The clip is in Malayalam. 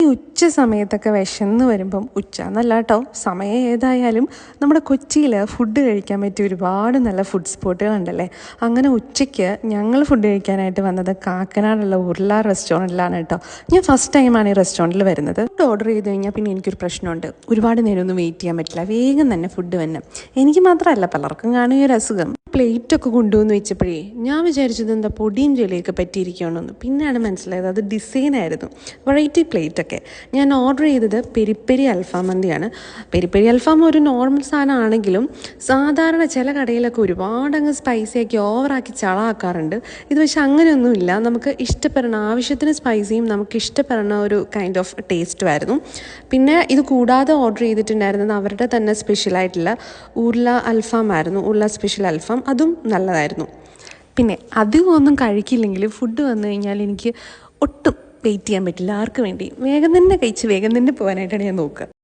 ഈ ഉച്ച സമയത്തൊക്കെ വിശന്ന് വരുമ്പം ഉച്ച എന്നല്ല കേട്ടോ, സമയം ഏതായാലും നമ്മുടെ കൊച്ചിയിൽ ഫുഡ് കഴിക്കാൻ പറ്റിയ ഒരുപാട് നല്ല ഫുഡ് സ്പോട്ടുകളുണ്ടല്ലേ. അങ്ങനെ ഉച്ചയ്ക്ക് ഞങ്ങൾ ഫുഡ് കഴിക്കാനായിട്ട് വന്നത് കാക്കനാടുള്ള ഉരുള റെസ്റ്റോറൻറ്റിലാണ് കേട്ടോ. ഞാൻ ഫസ്റ്റ് ടൈമാണ് ഈ റെസ്റ്റോറൻറ്റിൽ വരുന്നത്. ഫുഡ് ഓർഡർ ചെയ്ത് കഴിഞ്ഞാൽ പിന്നെ എനിക്കൊരു പ്രശ്നമുണ്ട്, ഒരുപാട് നേരം ഒന്നും വെയിറ്റ് ചെയ്യാൻ പറ്റില്ല, വേഗം തന്നെ ഫുഡ് വരണം. എനിക്ക് മാത്രമല്ല പലർക്കും കാണും ഈ ഒരു അസുഖം. പ്ലേറ്റൊക്കെ കൊണ്ടുവന്ന് വെച്ചപ്പോഴേ ഞാൻ വിചാരിച്ചത് എന്താ പൊടിയും ജോലിയൊക്കെ പറ്റിയിരിക്കുകയാണെന്ന്. പിന്നെയാണ് മനസ്സിലായത് അത് ഡിസൈനായിരുന്നു, വെറൈറ്റി പ്ലേറ്റൊക്കെ. ഞാൻ ഓർഡർ ചെയ്തത് പെരി അൽഫാം മന്തിയാണ്. പെരി അൽഫാം ഒരു നോർമൽ സാധനമാണെങ്കിലും സാധാരണ ചില കടയിലൊക്കെ ഒരുപാടങ്ങ് സ്പൈസിയാക്കി ഓവറാക്കി ചളാക്കാറുണ്ട്. ഇത് പക്ഷേ അങ്ങനെയൊന്നുമില്ല, നമുക്ക് ഇഷ്ടപ്പെടുന്ന ആവശ്യത്തിന് സ്പൈസിയും നമുക്ക് ഇഷ്ടപ്പെടുന്ന ഒരു കൈൻഡ് ഓഫ് ടേസ്റ്റുമായിരുന്നു. പിന്നെ ഇത് കൂടാതെ ഓർഡർ ചെയ്തിട്ടുണ്ടായിരുന്നത് അവരുടെ തന്നെ സ്പെഷ്യലായിട്ടുള്ള ഉരുള അൽഫാമായിരുന്നു, ഉരുള സ്പെഷ്യൽ അൽഫാം. അതും നല്ലതായിരുന്നു. പിന്നെ അധികം ഒന്നും കഴിക്കില്ലെങ്കിൽ ഫുഡ് വന്നു കഴിഞ്ഞാൽ എനിക്ക് ഒട്ടും വെയിറ്റ് ചെയ്യാൻ പറ്റില്ല. ആർക്ക് വേണ്ടി വേഗം തന്നെ കഴിച്ച് വേഗം തന്നെ പോകാനായിട്ടാണ് ഞാൻ നോക്കുക.